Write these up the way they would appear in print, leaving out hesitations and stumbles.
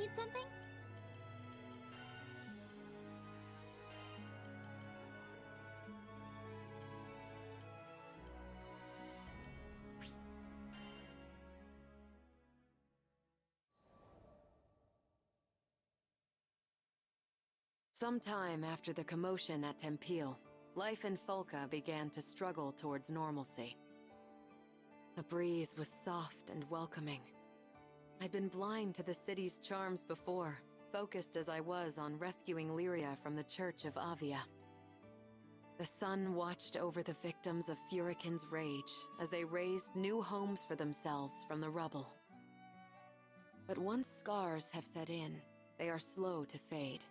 need something? Sometime after the commotion at Tempeal, life in Folca began to struggle towards normalcy. The breeze was soft and welcoming. I'd been blind to the city's charms before, focused as I was on rescuing Lyria from the Church of Avia. The sun watched over the victims of Furikin's rage as they raised new homes for themselves from the rubble. But once scars have set in, they are slow to fade.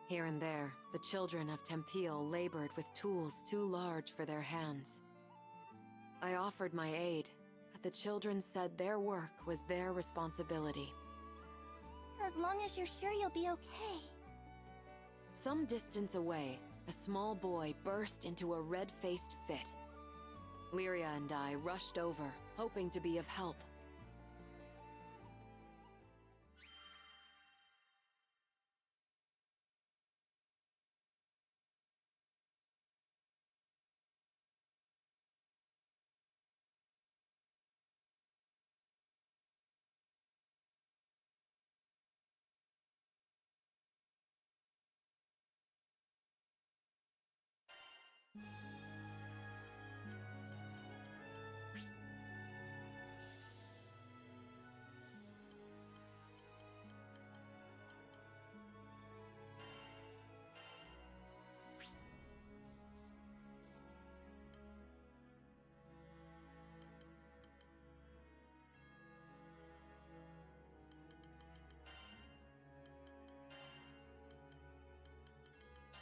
Here and there, the children of Tempeal labored with tools too large for their hands. I offered my aid, but the children said their work was their responsibility. As long as you're sure you'll be okay. Some distance away, a small boy burst into a red-faced fit. Lyria and I rushed over, hoping to be of help.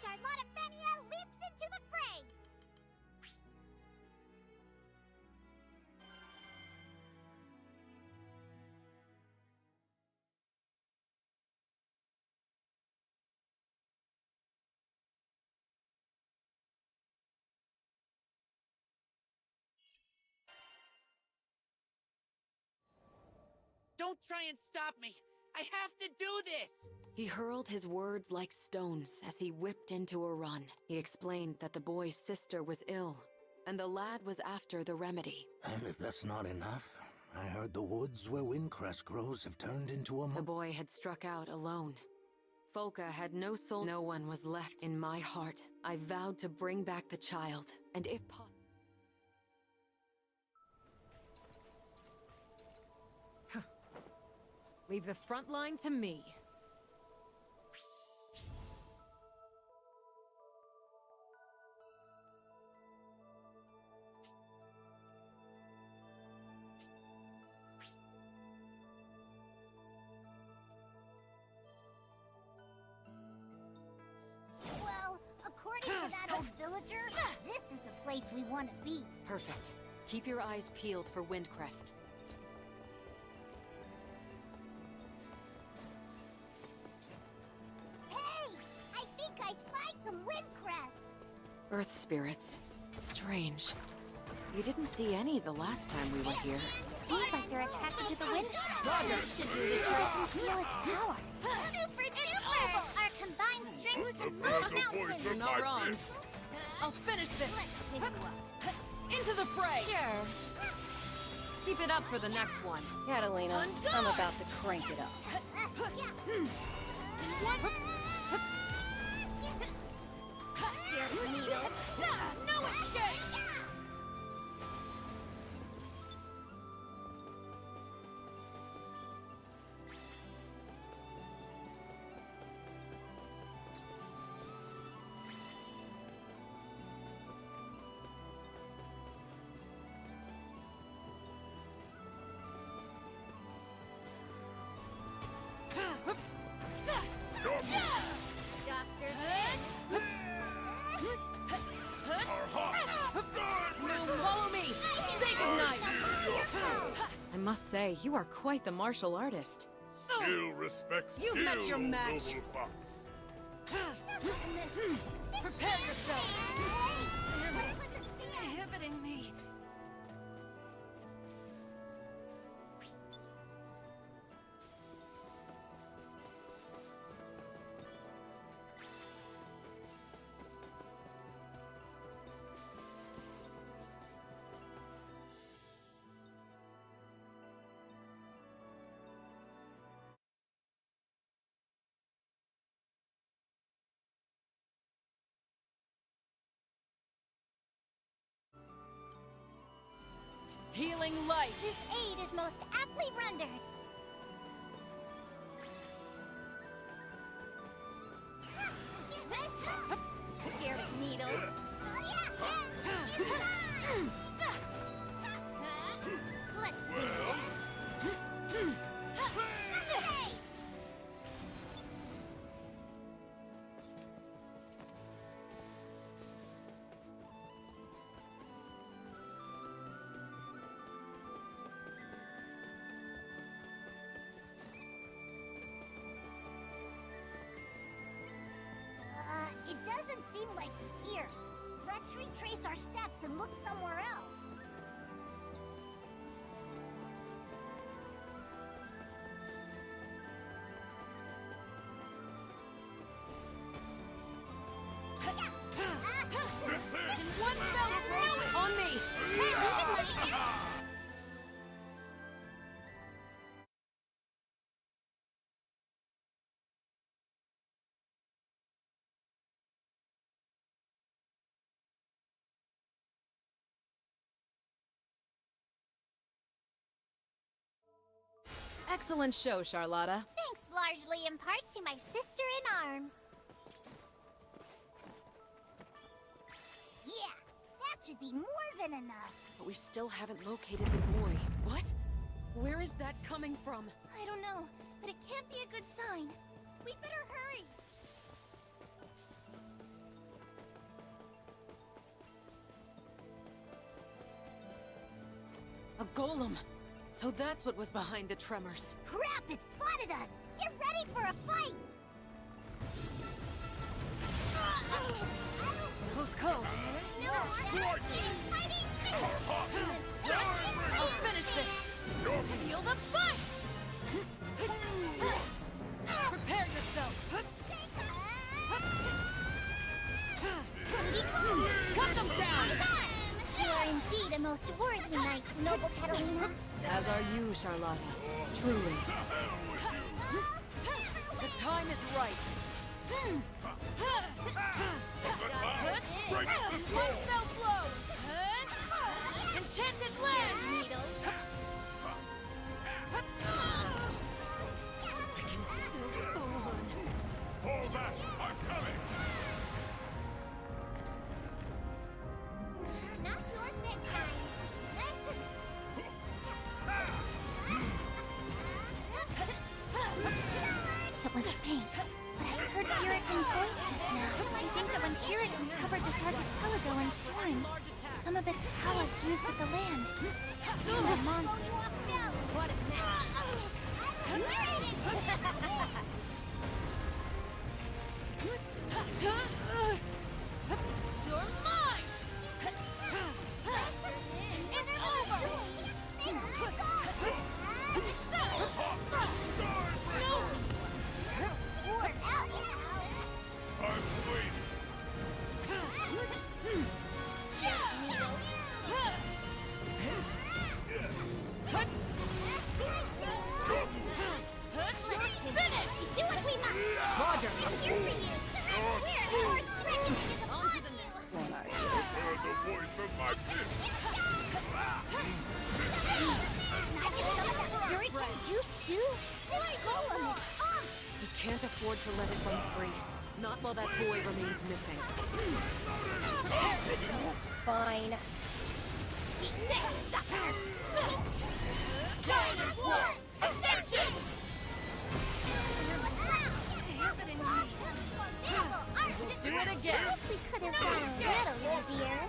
Charlotta Fenia leaps into the fray! Don't try and stop me! I have to do this! He hurled his words like stones as he whipped into a run. He explained that the boy's sister was ill, and the lad was after the remedy. And if that's not enough, I heard the woods where windcrest grows have turned into a The boy had struck out alone. Folca had no soul. No one was left in my heart. I vowed to bring back the child, and if possible... Leave the front line to me. Well, according to that old villager, this is the place we want to be. Perfect. Keep your eyes peeled for Windcrest. Hey! I think I spy some windcrest! Earth spirits. Strange. You didn't see any the last time we were here. Seems like they're attracted to the windcrest. This should do the trick and feel its power. Super duper! Our combined strength can move mountains! You're not wrong. I'll finish this! Into the fray! Sure. Keep it up for the next one. Catalina, I'm about to crank it up. You're needed. No escape! Doctor's Now follow me! Say goodnight! I must say, you are quite the martial artist. Skill respects You've met your skill, match. noble fox. Prepare yourself! What's with the sand? Inhibiting me. light! His aid is most aptly rendered. Scared of needles. It doesn't seem like he's here. Let's retrace our steps and look somewhere else. One fell through! On me! Excellent show, Charlotta. Thanks largely in part to my sister in arms. Yeah, that should be more than enough. But we still haven't located the boy. What? Where is that coming from? I don't know, but it can't be a good sign. We'd better hurry. A golem. So that's what was behind the tremors. Crap, it spotted us! Get ready for a fight! Close call. No, fighting! I'll finish this. Feel the fight! Prepare yourself. Cut them down! You are indeed a most worthy knight, noble Catalina. As are you, Charlotta. Truly. The time is right. One fell blow! Enchanted land! I can still go on. Fall back! I'm coming! Not your bedtime. It was pink, but I heard Puritan's voice just now. I think that when Puritan covered this archipelago in storm, some of its power fused with the land. The monster. What a You're mine! It's over! We're out now! I'm waiting! Finish! Do what we must! Roger! I'm here for you! We're Lord Stricken! On to the next! Heard the voice of my pit! I can summon that Puritan juice too? This golem is off! We can't afford to let it run free. Not while that boy remains missing. fine. Next sucker! Giant War! Ascension! Do it again! We could have gone a little easier.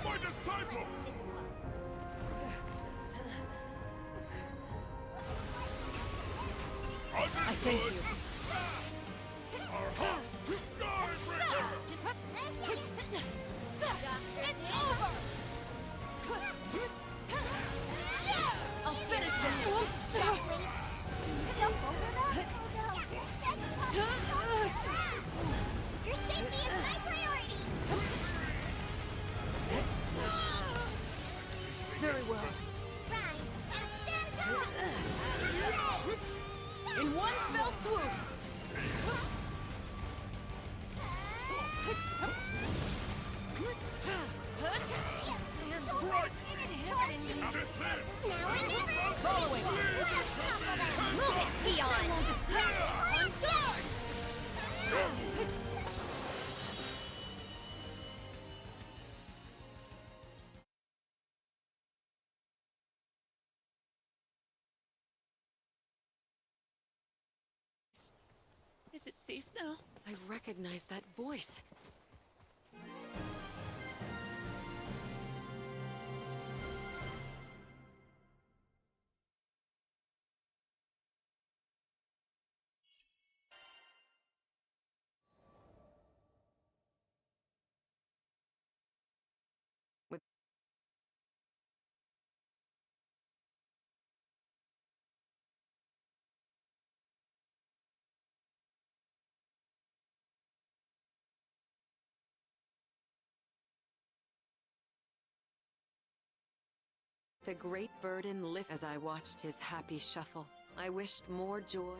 My disciple! I thank you. It's over! I'll finish this! Jump over the... Your safety is my priority! Very well. Rise and stand up! In one fell swoop! Following. Move it, peon! Is it safe now? I recognize that voice. The great burden lifted as I watched his happy shuffle. I wished more joy.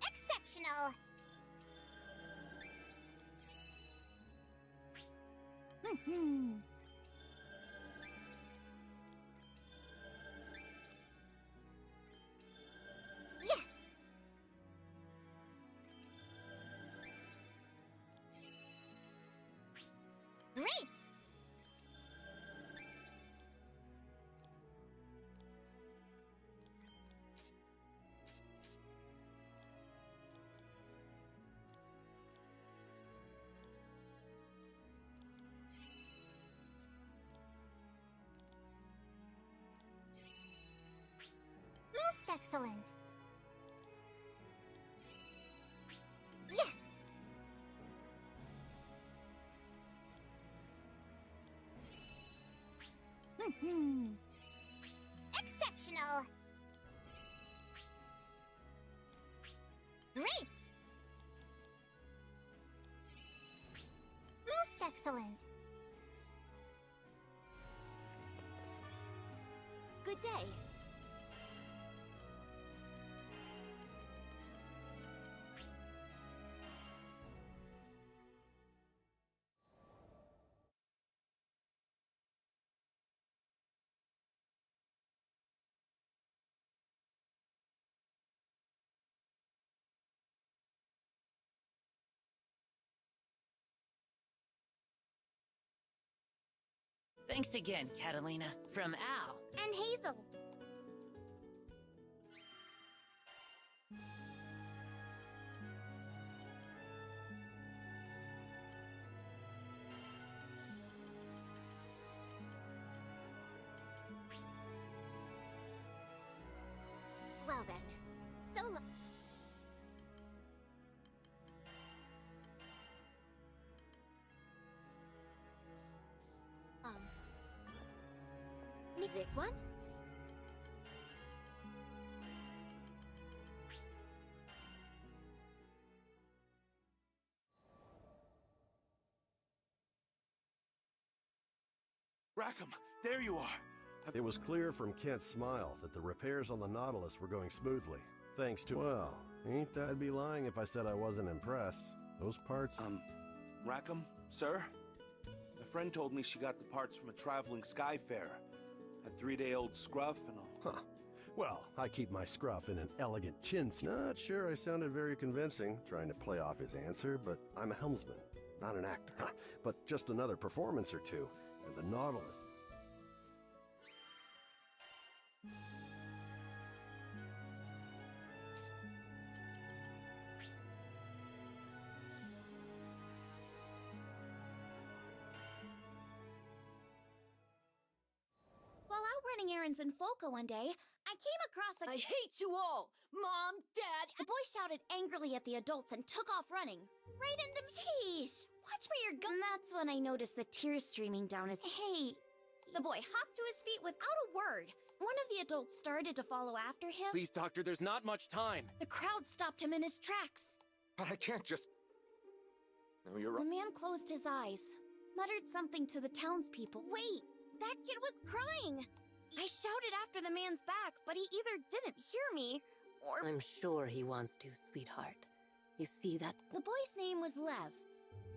Exceptional! Yes! Great! Most excellent. Yes. Exceptional. Great. Most excellent. Good day. Thanks again, Catalina. From Al. And Hazel. Well then, so lo- Need this one? Rackham, there you are. It was clear from Kent's smile that the repairs on the Nautilus were going smoothly. Thanks to— Well, ain't I'd be lying if I said I wasn't impressed. Those parts— Rackham, sir? A friend told me she got the parts from a traveling skyfarer. A 3-day-old scruff and a... Huh. Well, I keep my scruff in an elegant chin. Not sure I sounded very convincing, trying to play off his answer, but I'm a helmsman, not an actor. But just another performance or two, and the Nautilus— While out running errands in Folka one day, I came across a— I hate you all! Mom, Dad— The boy shouted angrily at the adults and took off running. Right in the— Sheesh! Watch where you're going. That's when I noticed the tears streaming down his— Hey! The boy hopped to his feet without a word. One of the adults started to follow after him. Please, Doctor, there's not much time. The crowd stopped him in his tracks. But I can't just... No, you're The right. man closed his eyes, muttered something to the townspeople. Wait, that kid was crying! I shouted after the man's back, but he either didn't hear me, or... I'm sure he wants to, sweetheart. You see that? The boy's name was Lev.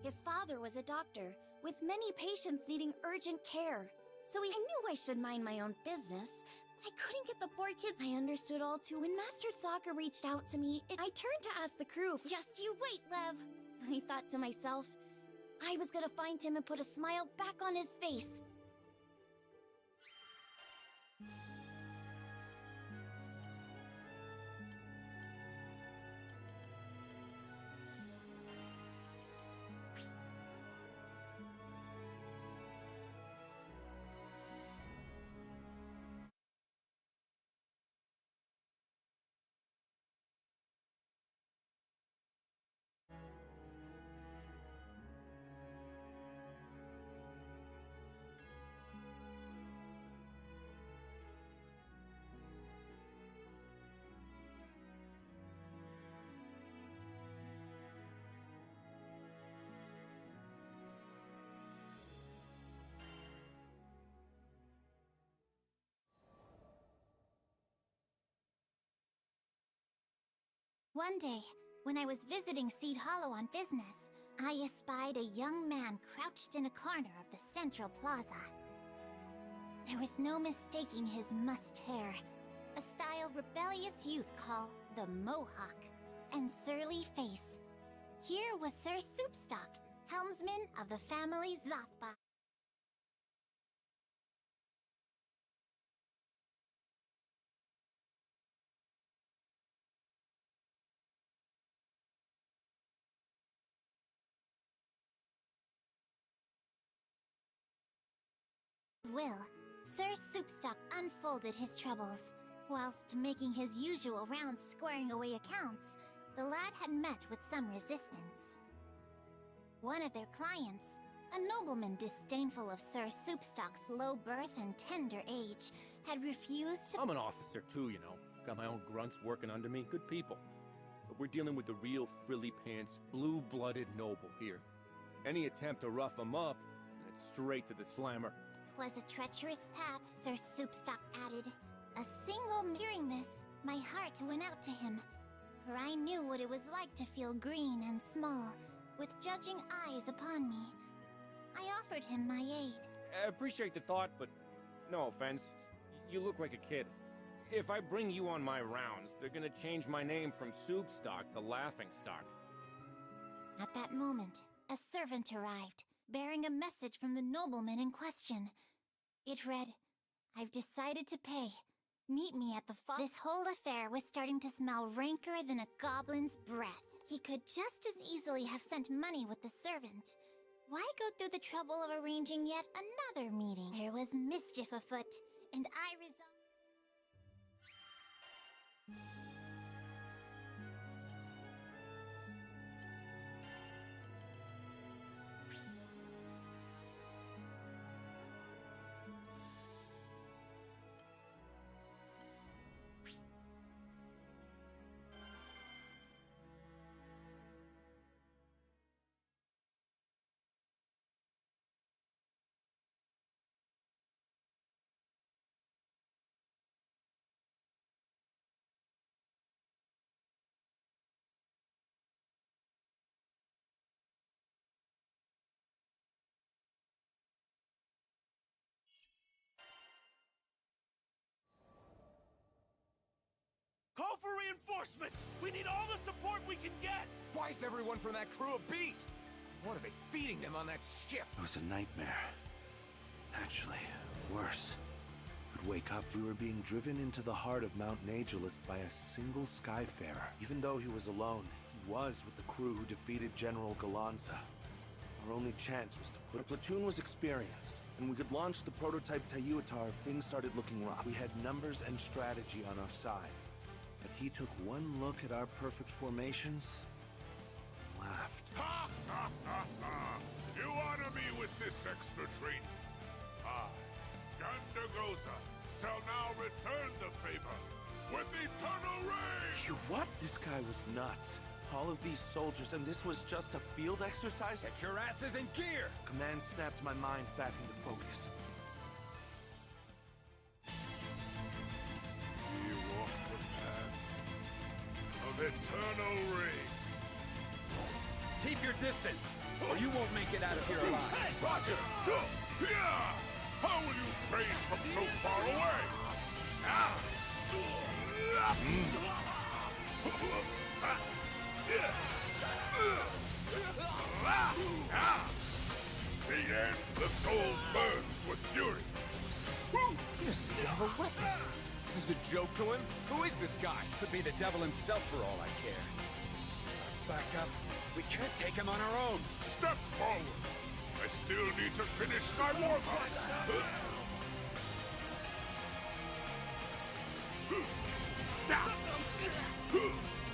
His father was a doctor, with many patients needing urgent care. So I knew I should mind my own business. I couldn't get the poor kids. I understood all too. When Master Sokka reached out to me, I turned to ask the crew, "Just you wait, Lev." I thought to myself, I was gonna find him and put a smile back on his face. One day, when I was visiting Seed Hollow on business, I espied a young man crouched in a corner of the central plaza. There was no mistaking his mussed hair, a style rebellious youth call the Mohawk, and surly face. Here was Sir Soupstock, helmsman of the family Zothba. Will, Sir Soupstock unfolded his troubles. Whilst making his usual rounds squaring away accounts, the lad had met with some resistance. One of their clients, a nobleman disdainful of Sir Soupstock's low birth and tender age, had refused to— I'm an officer too, you know. Got my own grunts working under me, good people. But we're dealing with the real frilly-pants, blue-blooded noble here. Any attempt to rough him up, and it's straight to the slammer. Was a treacherous path, Sir Soupstock added. A single hearing this, my heart went out to him, for I knew what it was like to feel green and small, with judging eyes upon me. I offered him my aid. I appreciate the thought, but no offense. You look like a kid. If I bring you on my rounds, they're gonna change my name from Soupstock to Laughingstock. At that moment, a servant arrived, bearing a message from the nobleman in question. It read, "I've decided to pay. Meet me at the This whole affair was starting to smell ranker than a goblin's breath. He could just as easily have sent money with the servant. Why go through the trouble of arranging yet another meeting? There was mischief afoot, and I resolved— Call for reinforcements! We need all the support we can get! Why is everyone from that crew a beast? What are they feeding them on that ship? It was a nightmare. Actually, worse. You could wake up, we were being driven into the heart of Mount Nagelith by a single Skyfarer. Even though he was alone, he was with the crew who defeated General Galanza. Our only chance was to put— Our platoon was experienced, and we could launch the prototype Tayuatar if things started looking rough. We had numbers and strategy on our side. But he took one look at our perfect formations and laughed. Ha ha ha ha! You honor me with this extra treat. I, Gandagosa, shall now return the favor with eternal rage! You what? This guy was nuts. All of these soldiers, and this was just a field exercise? Get your asses in gear! Command snapped my mind back into focus. We walk the path of eternal rage. Keep your distance, or you won't make it out of here alive. Hey, Roger! Yeah! How will you train from so far away? Ah! The end, the soul burns with fury. He doesn't even have a weapon. Is this a joke to him? Who is this guy? Could be the devil himself for all I care. Back up. We can't take him on our own. Step forward. I still need to finish my warpath.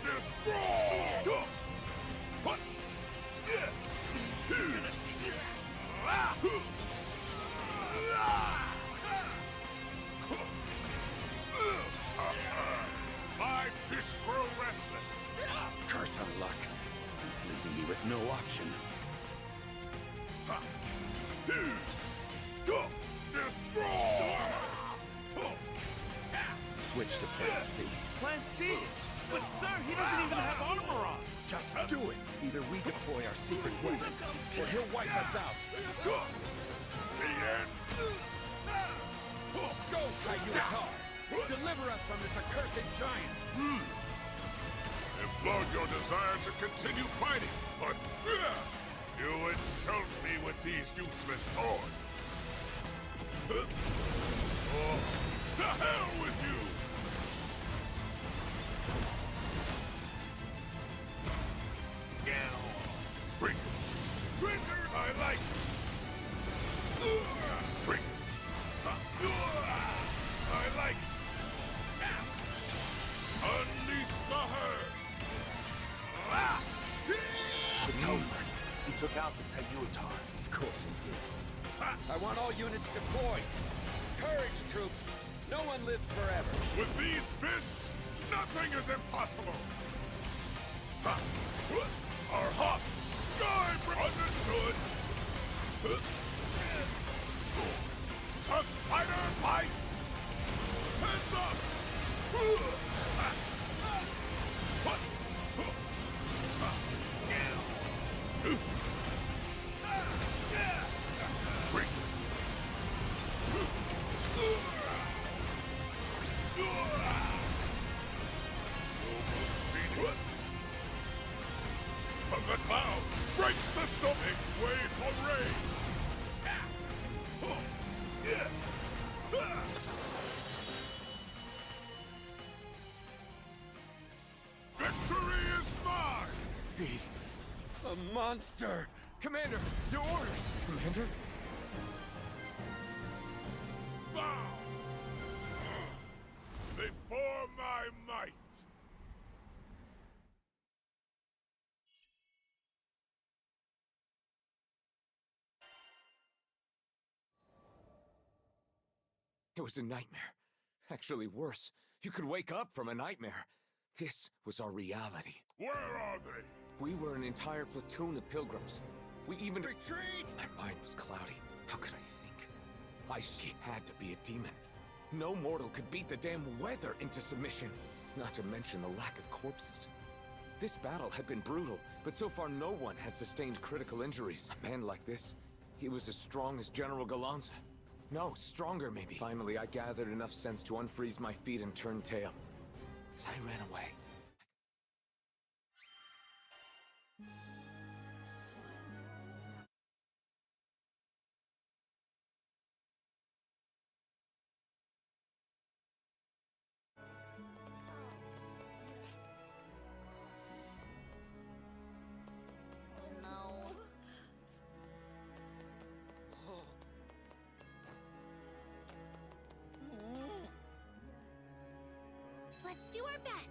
Destroy! My fish grow restless. Curse our luck. He's leaving me with no option. Destroy! Switch to Plan C. Plan C? But sir, he doesn't even have armor on! Just do it! Either we deploy our secret weapon, or he'll wipe us out. The end. Go, Tayutar! Deliver us from this accursed giant! Implode your desire to continue fighting, but you insult me with these useless toys. Oh, to hell with you! Bring it! Bring it! I like it! Bring it! I like it! Unleash the herd! It's over. He took out the Tayutar. Of course he did. I want all units deployed. Courage, troops! No one lives forever. With these fists, nothing is impossible! Our hawk! Sky! Understood! A spider bite! Heads up! Bring it! From the clouds, break the stomach! Way for rain! Victory is mine! He's a monster! Commander, your orders! Commander? Bow! Before my might! It was a nightmare. Actually worse. You could wake up from a nightmare. This was our reality. Where are they? We were an entire platoon of pilgrims. We even— Retreat! My mind was cloudy. How could I think? She had to be a demon. No mortal could beat the damn weather into submission. Not to mention the lack of corpses. This battle had been brutal, but so far no one had sustained critical injuries. A man like this, he was as strong as General Galanza. No, stronger maybe. Finally, I gathered enough sense to unfreeze my feet and turn tail. As I ran away, Let's do our best.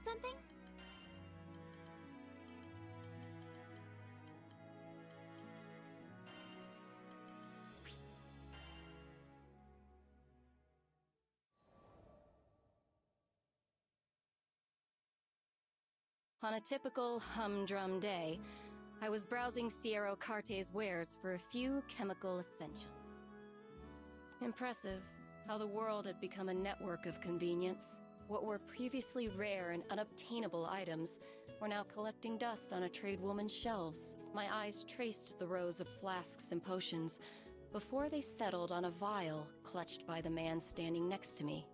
something? On a typical humdrum day, I was browsing Sierra Carte's wares for a few chemical essentials. Impressive how the world had become a network of convenience. What were previously rare and unobtainable items were now collecting dust on a trade woman's shelves. My eyes traced the rows of flasks and potions before they settled on a vial clutched by the man standing next to me.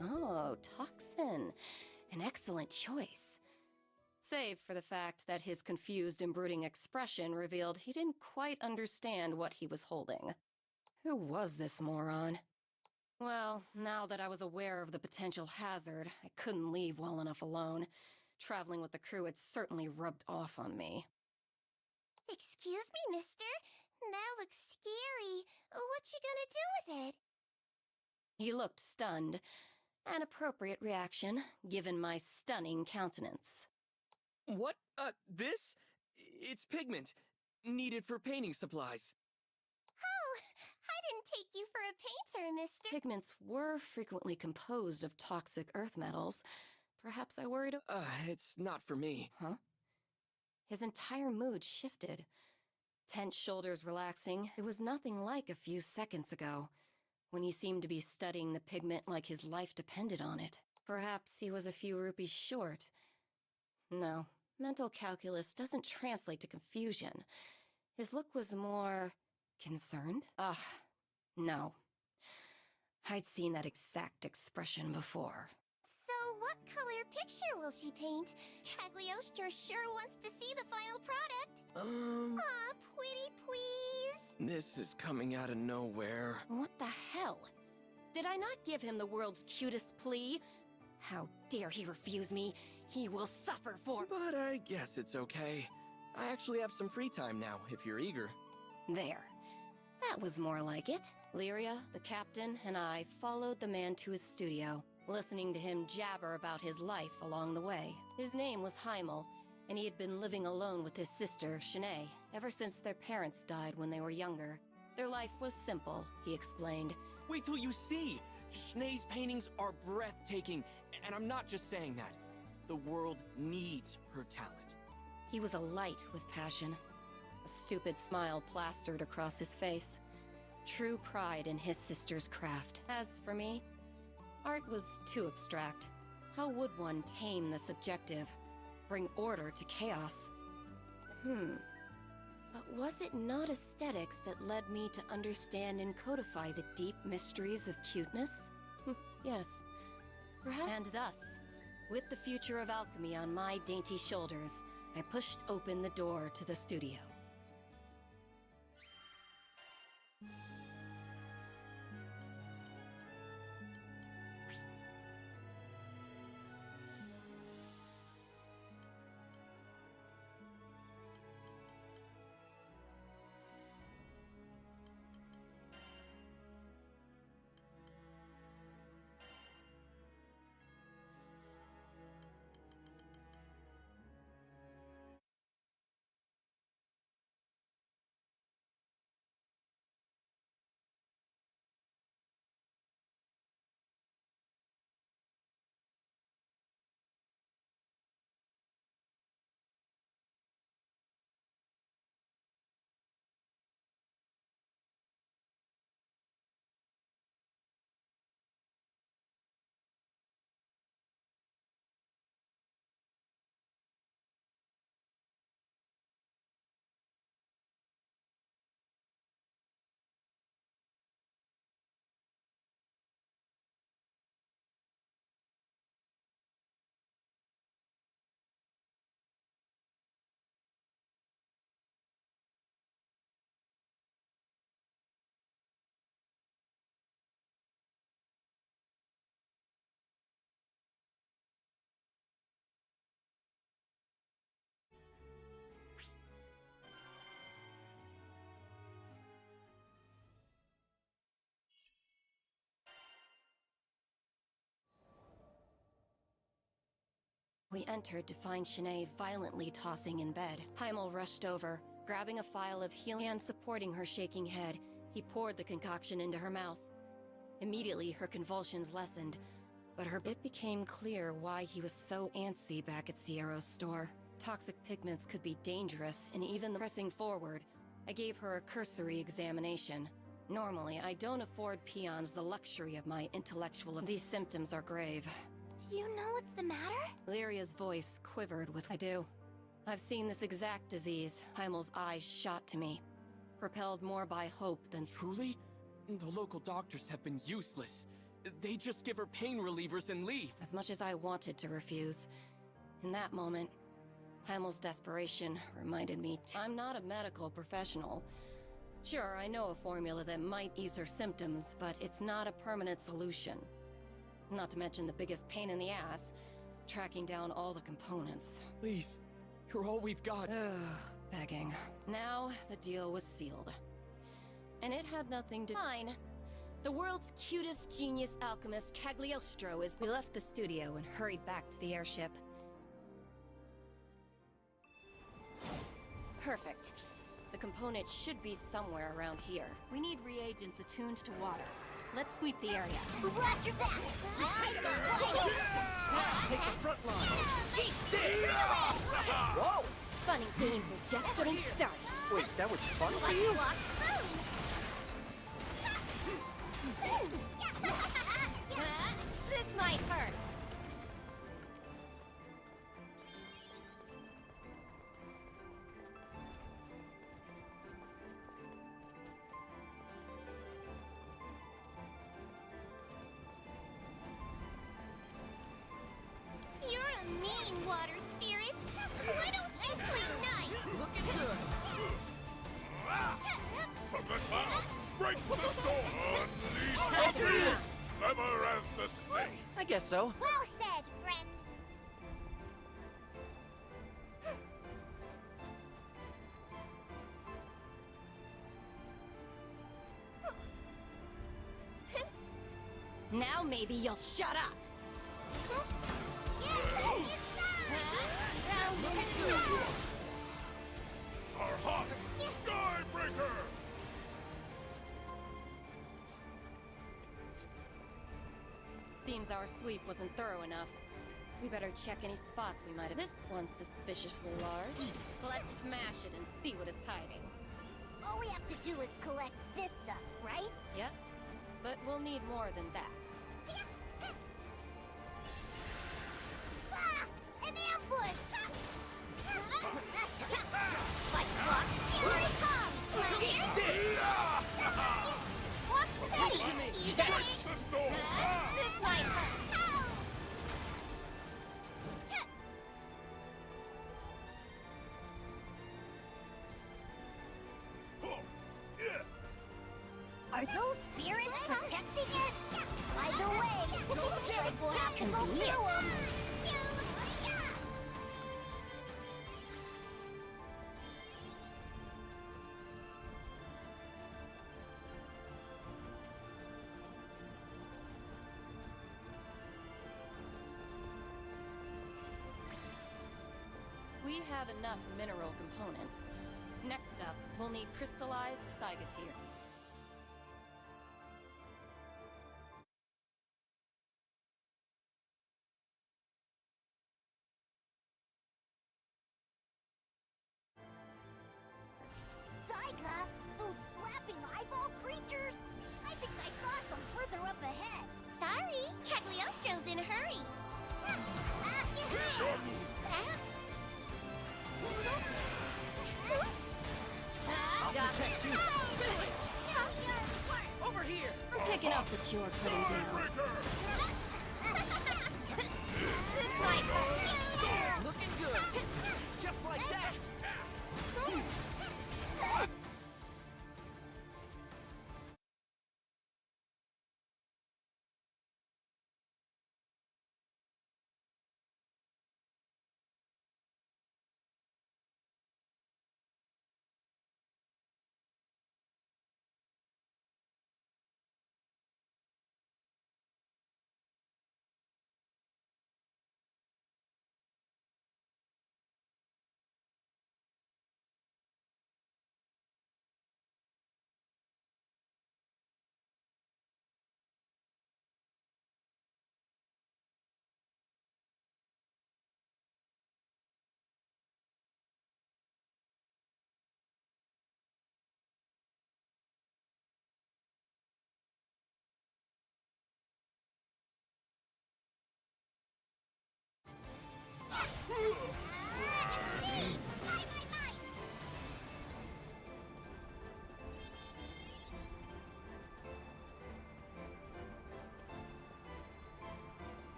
Oh, toxin. An excellent choice. Save for the fact that his confused and brooding expression revealed he didn't quite understand what he was holding. Who was this moron? Well, now that I was aware of the potential hazard, I couldn't leave well enough alone. Traveling with the crew had certainly rubbed off on me. Excuse me, mister. That looks scary. What you gonna do with it? He looked stunned, an appropriate reaction, given my stunning countenance. What? This? It's pigment. Needed for painting supplies. Oh, I didn't take you for a painter, mister. Pigments were frequently composed of toxic earth metals. Perhaps I worried. It's not for me. Huh? His entire mood shifted. Tense shoulders relaxing, it was nothing like a few seconds ago, when he seemed to be studying the pigment like his life depended on it. Perhaps he was a few rupees short. No, mental calculus doesn't translate to confusion. His look was more... concerned? No. I'd seen that exact expression before. So what color picture will she paint? Cagliostro sure wants to see the final product. Aw, pretty please. This is coming out of nowhere. What the hell? Did I not give him the world's cutest plea? How dare he refuse me? He will suffer for— But I guess it's okay. I actually have some free time now, if you're eager. There. That was more like it. Lyria, the captain, and I followed the man to his studio, listening to him jabber about his life along the way. His name was Heimel, and he had been living alone with his sister, Shanae, ever since their parents died when they were younger. Their life was simple, he explained. Wait till you see! Shanae's paintings are breathtaking, and I'm not just saying that. The world needs her talent. He was alight with passion. A stupid smile plastered across his face. True pride in his sister's craft. As for me, art was too abstract. How would one tame the subjective? Bring order to chaos? But was it not aesthetics that led me to understand and codify the deep mysteries of cuteness? Yes. Perhaps. And thus, with the future of alchemy on my dainty shoulders, I pushed open the door to the studio. We entered to find Shanae violently tossing in bed. Heimel rushed over, grabbing a phial of healing and supporting her shaking head. He poured the concoction into her mouth. Immediately, her convulsions lessened, but it became clear why he was so antsy back at Sierra's store. Toxic pigments could be dangerous, and even pressing forward, I gave her a cursory examination. Normally, I don't afford peons the luxury of my intellectual. These symptoms are grave. Do you know what's the matter? Lyria's voice quivered with, I do. I've seen this exact disease. Heimel's eyes shot to me, propelled more by hope than... Truly? The local doctors have been useless. They just give her pain relievers and leave. As much as I wanted to refuse, in that moment, Heimel's desperation reminded me I'm not a medical professional. Sure, I know a formula that might ease her symptoms, but it's not a permanent solution. Not to mention the biggest pain in the ass, tracking down all the components. Please, you're all we've got. Ugh, begging. Now, the deal was sealed. And it had nothing to... Fine. The world's cutest genius alchemist, Cagliostro, is... We left the studio and hurried back to the airship. Perfect. The component should be somewhere around here. We need reagents attuned to water. Let's sweep the area. Roger that! Take the front line! Eat this! Whoa! Fun and games are just getting started. Wait, that was fun for Like you? block boom! This might hurt. You're a mean water spirit. Why don't you play nice? Looking good. From the clouds, break the storm, unleash the beast, clever as the snake. I guess so. Well said, friend. Now maybe you'll shut up! Our hot Skybreaker! Seems our sweep wasn't thorough enough. We better check any spots we might have... This one's suspiciously large. Let's smash it and see what it's hiding. All we have to do is collect this stuff, right? Yep. But we'll need more than that. Ah! An ambush! Like block, here it comes! Walk steady! Yes! The storm! This might hurt! Are those spirits protecting it? Either way, looks like we'll have to go through them. We have enough mineral components. Next up, we'll need crystallized Cygateer. Zyga? Those flapping eyeball creatures? I think I saw some further up ahead. Sorry, Cagliostro's in a hurry. I'll protect you. Over here! I'm picking up what you're putting down. This might hurt. Looking good. Just like that.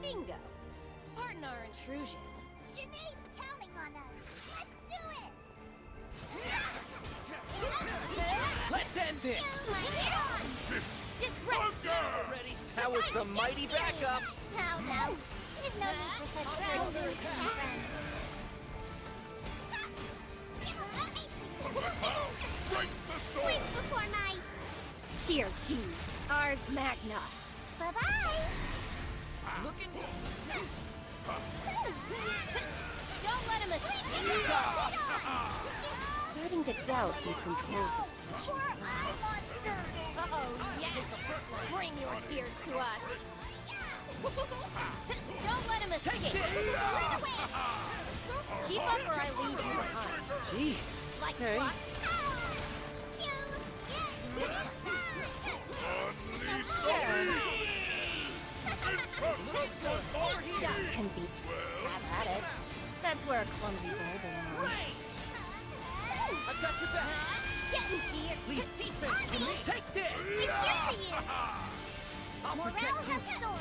Bingo! Pardon our intrusion. Janae's counting on us. Let's do it! Let's end this! Already. That was some mighty backup! Now, there's no need for such friends. Quick before my Sheer genius. Ars Magna. Bye-bye! Looking... Don't let him escape! Starting to doubt he's controlled. Uh-oh, yes! Bring your tears to us! Don't let him escape! Keep up or I leave you behind. Jeez. Like Okay. luck. Can beat you. Have at it. That's where a clumsy boy belongs. I've got your back! Getting here! Leave defense to me! Take this! Secure you! I'll Morale protect you! has soared.